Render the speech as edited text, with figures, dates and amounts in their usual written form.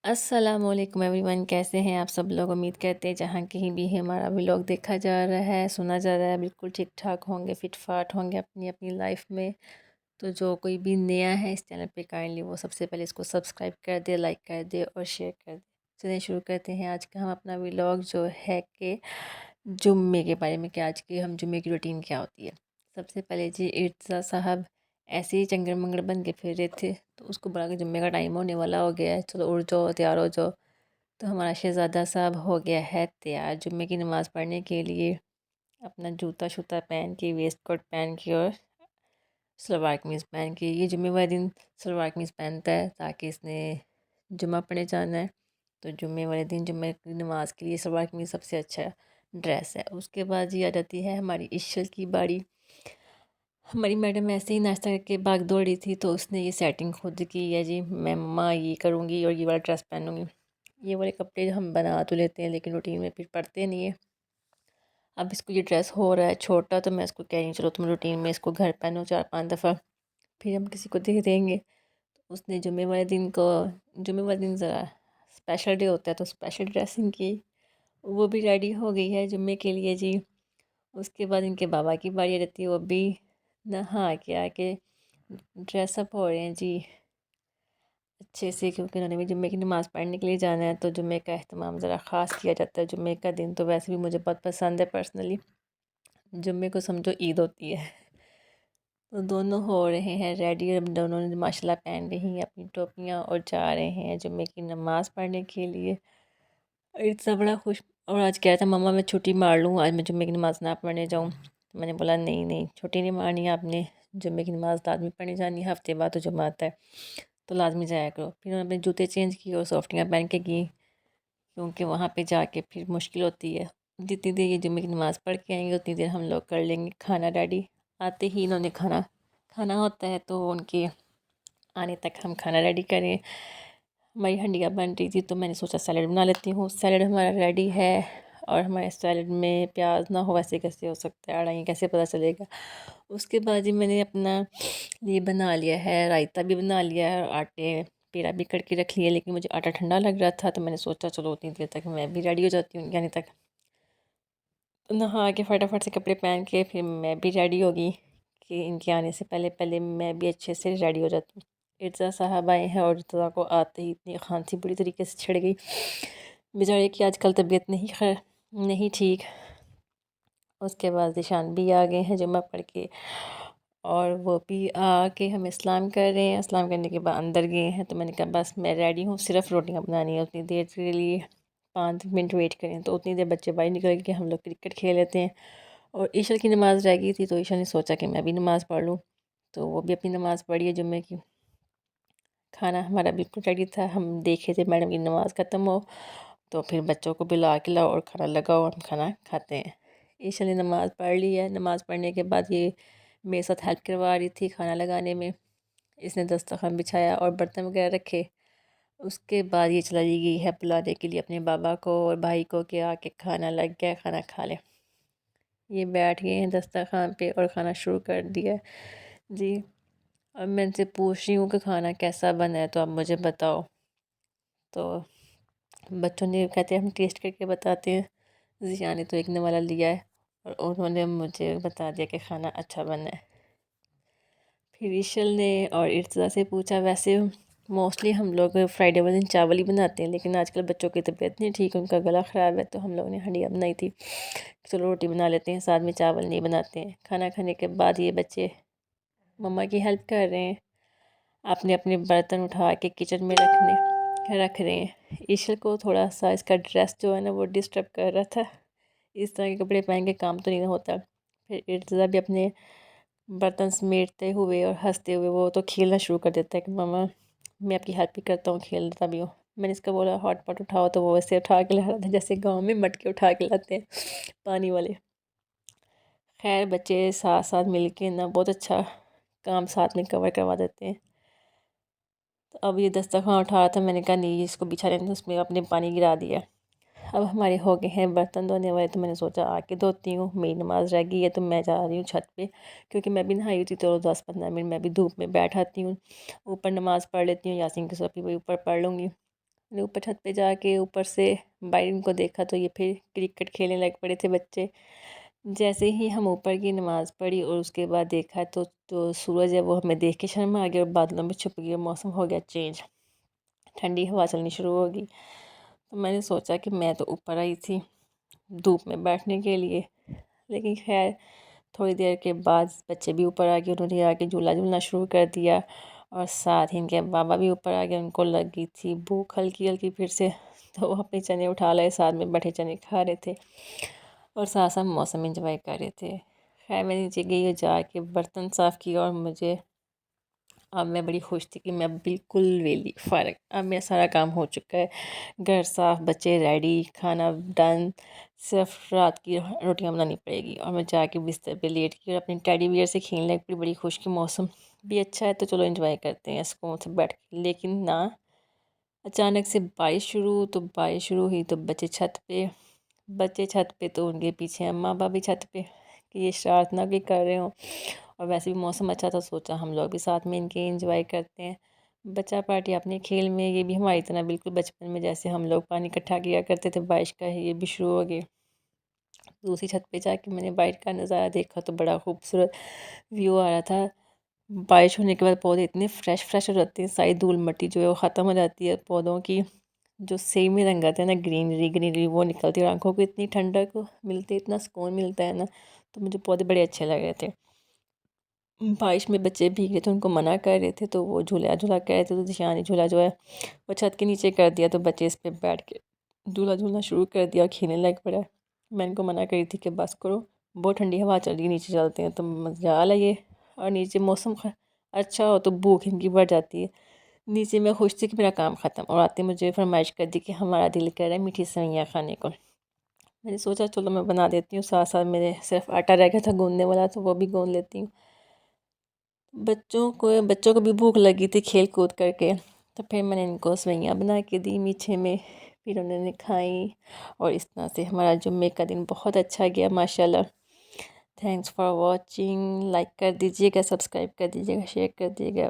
السلام علیکم every one, کیسے ہیں آپ سب لوگ؟ امید کرتے ہیں جہاں کہیں بھی ہمارا ولاگ دیکھا جا رہا ہے، سنا جا رہا ہے، بالکل ٹھیک ٹھاک ہوں گے، فٹ فاٹ ہوں گے اپنی اپنی لائف میں۔ تو جو کوئی بھی نیا ہے اس چینل پہ، کائنڈلی وہ سب سے پہلے اس کو سبسکرائب کر دے، لائک کر دے اور شیئر کر دے۔ چلیں شروع کرتے ہیں آج کا ہم اپنا ولاگ، جو ہے کہ جمعے کے بارے میں، کہ آج کی ہم جمعے کی روٹین کیا ہوتی ہے۔ سب سے پہلے جی ارتضیٰ صاحب ایسے ہی چنگڑ منگڑ بن کے پھر رہے تھے، تو اس کو بڑا کہ جمعے کا ٹائم ہونے والا ہو گیا ہے، چلو اٹھ جاؤ، تیار ہو جاؤ۔ تو ہمارا شہزادہ صاحب ہو گیا ہے تیار جمعے کی نماز پڑھنے کے لیے، اپنا جوتا شوتا پہن کے، ویسٹ کوٹ پہن کے اور سلوار قمیض پہن کے۔ یہ جمعے والے دن سلوار قمیض پہنتا ہے تاکہ اس نے جمعہ پڑھنے جانا ہے، تو جمعے والے دن جمعے کی نماز کے لیے سلوار قمیض سب سے اچھا ڈریس ہے۔ اس کے بعد یہ آ جاتی ہے ہماری عشل کی باری۔ ہماری میڈم ایسے ہی ناشتہ کر کے بھاگ دوڑی تھی، تو اس نے یہ سیٹنگ خود کی ہے جی، میں مما یہ کروں گی اور یہ والا ڈریس پہنوں گی۔ یہ والے کپڑے ہم بنا تو لیتے ہیں لیکن روٹین میں پھر پڑتے نہیں ہیں۔ اب اس کو یہ ڈریس ہو رہا ہے چھوٹا، تو میں اس کو کہہ رہی ہوں چلو تم روٹین میں اس کو گھر پہنو 4-5 دفعہ، پھر ہم کسی کو دے دیں گے۔ تو اس نے جمعے والے دن ذرا اسپیشل ڈے ہوتا ہے، تو اسپیشل ڈریسنگ کی، وہ بھی ریڈی ہو گئی ہے جمعے کے لیے جی۔ اس کے بعد ان کے بابا کی باری رہتی ہے، وہ بھی نہا کے آ کے ڈریس اپ ہو رہے ہیں جی اچھے سے، کیونکہ انہوں نے بھی جمعے کی نماز پڑھنے کے لیے جانا ہے، تو جمعے کا اہتمام ذرا خاص کیا جاتا ہے۔ جمعے کا دن تو ویسے بھی مجھے بہت پسند ہے پرسنلی، جمعے کو سمجھو عید ہوتی ہے۔ تو دونوں ہو رہے ہیں ریڈی، اور دونوں نے ماشاء اللہ پہن رہی ہیں اپنی ٹوپیاں اور جا رہے ہیں جمعے کی نماز پڑھنے کے لیے۔ ارتضیٰ بڑا خوش، اور آج کہہ رہا تھا مما میں چھٹی مار لوں، آج میں جمعے کی نماز نہ پڑھنے جاؤں۔ تو میں نے بولا نہیں نہیں، چھٹی نہیں مارنی ہے آپ نے، جمعے کی نماز لازمی پڑھنی جانی ہے، ہفتے بعد تو جمعہ آتا ہے تو لازمی جایا کرو۔ پھر انہوں نے اپنے جوتے چینج کیے اور سافٹیاں پہن کے گئی، کیونکہ وہاں پہ جا کے پھر مشکل ہوتی ہے۔ جتنی دیر یہ جمعے کی نماز پڑھ کے آئیں گے اتنی دیر ہم لوگ کر لیں گے کھانا ریڈی۔ آتے ہی انہوں نے کھانا ہوتا ہے، تو ان کے آنے تک ہم کھانا ریڈی کریں۔ ہماری ہنڈیاں بن رہی تھی، تو میں نے سوچا سیلڈ بنا لیتی ہوں۔ سیلڈ ہمارا ریڈی ہے، اور ہمارے سیلڈ میں پیاز نہ ہو ویسے کیسے ہو سکتا ہے، اڑائیں کیسے پتہ چلے گا۔ اس کے بعد ہی میں نے اپنا یہ بنا لیا ہے، رائتہ بھی بنا لیا ہے، اور آٹے پیڑا بھی کر کے رکھ لیا، لیکن مجھے آٹا ٹھنڈا لگ رہا تھا، تو میں نے سوچا چلو اتنی دیر تک میں بھی ریڈی ہو جاتی ہوں، یعنی تک نہا کے فٹافٹ سے کپڑے پہن کے پھر میں بھی ریڈی ہوگی کہ ان کے آنے سے پہلے پہلے میں بھی اچھے سے ریڈی ہو جاتی ہوں۔ ارتضیٰ صاحب آئے ہیں، اور ارتضیٰ کو آتے ہی اتنی کھانسی بری طریقے سے چھڑ گئی بیچارے کی، آج کل طبیعت نہیں ٹھیک۔ اس کے بعد ذیشان بھی آ گئے ہیں جمعہ پڑھ کے، اور وہ بھی آ کے ہمیں سلام کر رہے ہیں۔ سلام کرنے کے بعد اندر گئے ہیں، تو میں نے کہا بس میں ریڈی ہوں، صرف روٹیاں بنانی ہیں، اتنی دیر کے لیے 5 منٹ ویٹ کریں۔ تو اتنی دیر بچے باہر نکل کے ہم لوگ کرکٹ کھیل لیتے ہیں، اور عشاء کی نماز رہ گئی تھی، تو عشاء نے سوچا کہ میں بھی نماز پڑھ لوں، تو وہ بھی اپنی نماز پڑھی ہے جمعے کی۔ کھانا ہمارا بالکل ریڈی تھا، ہم دیکھے تھے میڈم کی نماز ختم ہو تو پھر بچوں کو بلا کے لاؤ اور کھانا لگاؤ، اور ہم کھانا کھاتے ہیں۔ عشاء نے نماز پڑھ لی ہے، نماز پڑھنے کے بعد یہ میرے ساتھ ہیلپ کروا رہی تھی کھانا لگانے میں، اس نے دسترخوان بچھایا اور برتن وغیرہ رکھے۔ اس کے بعد یہ چلی گئی ہے بلانے کے لیے اپنے بابا کو اور بھائی کو کہ آ کے کھانا لگ گیا، کھانا کھا لیں۔ یہ بیٹھ گئے ہیں دسترخوان پہ اور کھانا شروع کر دیا جی۔ اب میں ان سے پوچھ رہی ہوں کہ کھانا کیسا بنا ہے، تو آپ مجھے بتاؤ۔ تو بچوں نے کہتے ہیں ہم ٹیسٹ کر کے بتاتے ہیں۔ ذیشان نے تو ایک نوالا لیا ہے، اور انہوں نے مجھے بتا دیا کہ کھانا اچھا بنا ہے۔ پھر عشل نے اور ارتضیٰ سے پوچھا، ویسے موسٹلی ہم لوگ فرائیڈے والے دن چاول ہی بناتے ہیں، لیکن آج کل بچوں کی طبیعت نہیں ٹھیک، ان کا گلا خراب ہے، تو ہم لوگوں نے ہنڈیاں بنائی تھی، چلو روٹی بنا لیتے ہیں ساتھ میں، چاول نہیں بناتے ہیں۔ کھانا کھانے کے بعد یہ بچے مما کی ہیلپ کر رہے ہیں، اپنے اپنے برتن اٹھا کے کچن میں رکھ رہے ہیں۔ عشل کو تھوڑا سا اس کا ڈریس جو ہے نا وہ ڈسٹرب کر رہا تھا، اس طرح کے کپڑے پہن کے کام تو نہیں ہوتا۔ پھر ارتضیٰ بھی اپنے برتن سمیٹتے ہوئے اور ہنستے ہوئے وہ تو کھیلنا شروع کر دیتا ہے کہ ماما میں آپ کی ہیلپ بھی کرتا ہوں، کھیلتا بھی ہوں۔ میں نے اس کو بولا ہاٹ پاٹ اٹھاؤ، تو وہ ویسے اٹھا کے لا رہا تھا جیسے گاؤں میں مٹکے اٹھا کے لاتے ہیں پانی والے۔ خیر بچے ساتھ ساتھ مل کے نا بہت اچھا کام ساتھ میں کور کروا دیتے ہیں۔ تو اب یہ دسترخوان اٹھا رہا تھا، میں نے کہا نہیں اس کو بچھا لینے، اس میں اپنے پانی گرا دیا۔ اب ہمارے ہو گئے ہیں برتن دھونے والے، تو میں نے سوچا آ کے دھوتی ہوں، میری نماز رہ گئی ہے، تو میں جا رہی ہوں چھت پہ، کیونکہ میں بھی نہائی ہوئی تھی، تو 10-15 منٹ میں بھی دھوپ میں بیٹھ آتی ہوں، اوپر نماز پڑھ لیتی ہوں، یاسین کی صورت بھی وہی اوپر پڑھ لوں گی۔ میں نے اوپر چھت پہ جا کے اوپر سے باہر ان کو دیکھا تو یہ پھر کرکٹ کھیلنے لگ پڑے تھے بچے۔ جیسے ہی ہم اوپر کی نماز پڑھی اور اس کے بعد دیکھا تو جو سورج ہے وہ ہمیں دیکھ کے شرم آ گیا اور بادلوں میں چھپ گیا، موسم ہو گیا چینج، ٹھنڈی ہوا چلنی شروع ہو گئی۔ تو میں نے سوچا کہ میں تو اوپر آئی تھی دھوپ میں بیٹھنے کے لیے، لیکن خیر تھوڑی دیر کے بعد بچے بھی اوپر آ گئے، انہوں نے آ کے جھولا جھولنا شروع کر دیا، اور ساتھ ہی ان کے بابا بھی اوپر آ گئے، ان کو لگی تھی بھوک ہلکی ہلکی پھر سے، تو وہ اپنے چنے اٹھا لائے، ساتھ میں بٹھے چنے کھا رہے تھے اور ساتھ ساتھ موسم انجوائے کر رہے تھے۔ خیر میں نیچے گئی اور جا کے برتن صاف کیا، اور مجھے اب میں بڑی خوش تھی کہ میں بالکل ویلی فارغ، اب میرا سارا کام ہو چکا ہے، گھر صاف، بچے ریڈی، کھانا ڈن، صرف رات کی روٹیاں بنانی پڑے گی۔ اور میں جا کے بستر پہ لیٹ کے اور اپنے ٹیڈی بیئر سے کھیلنے لگ پڑی، بڑی خوش کی موسم بھی اچھا ہے تو چلو انجوائے کرتے ہیں سکون سے بیٹھ کے، لیکن نہ، اچانک سے بارش شروع، تو بارش شروع ہوئی تو بچے چھت پہ تو ان کے پیچھے ماں باپ بھی چھت پہ کہ یہ شرارت نہ بھی کر رہے ہوں، اور ویسے بھی موسم اچھا تھا، سوچا ہم لوگ بھی ساتھ میں ان کے انجوائے کرتے ہیں، بچہ پارٹی اپنے کھیل میں، یہ بھی ہماری طرح بالکل بچپن میں جیسے ہم لوگ پانی اکٹھا کیا کرتے تھے بارش کا، یہ بھی شروع ہو گئے۔ دوسری چھت پہ جا کے میں نے باہر کا نظارہ دیکھا تو بڑا خوبصورت ویو آ رہا تھا، بارش ہونے کے بعد پودے اتنے فریش ہو جاتے ہیں، ساری دھول مٹی جو ہے وہ ختم ہو جاتی ہے، پودوں کی جو سیمی رنگ آتے ہیں نا، گرینری وہ نکلتی ہے، اور آنکھوں کو اتنی ٹھنڈک ملتی ہے، اتنا سکون ملتا ہے نا، تو مجھے پودے بڑے اچھے لگ رہے تھے۔ بارش میں بچے بھیگ رہے تھے، ان کو منع کر رہے تھے تو وہ جھولا کہہ رہے تھے، تو دشانی جھولا جو ہے وہ چھت کے نیچے کر دیا، تو بچے اس پہ بیٹھ کے جھولا جھولنا شروع کر دیا اور کھیلنے لگ پڑا۔ میں ان کو منع کری تھی کہ بس کرو، بہت ٹھنڈی ہوا چل رہی ہے، نیچے چلتے ہیں، تو مزہ لگے، اور نیچے موسم اچھا ہو تو بھوک ان کی بڑھ جاتی ہے۔ نیچے میں خوش تھی کہ میرا کام ختم، اور آتے مجھے فرمائش کر دی کہ ہمارا دل کر رہا ہے میٹھی سوئیاں کھانے کو۔ میں نے سوچا چلو میں بنا دیتی ہوں، ساتھ ساتھ میرے صرف آٹا رہ گیا تھا گوندنے والا، تو وہ بھی گوندھ لیتی ہوں۔ بچوں کو بھی بھوک لگی تھی کھیل کود کر کے، تو پھر میں نے ان کو سوئیاں بنا کے دی میٹھے میں، پھر انہوں نے کھائیں، اور اس طرح سے ہمارا جمعے کا دن بہت اچھا گیا ماشاءاللہ۔ تھینکس فار واچنگ، لائک کر دیجیے گا، سبسکرائب کر دیجیے گا، شیئر کر دیجیے گا۔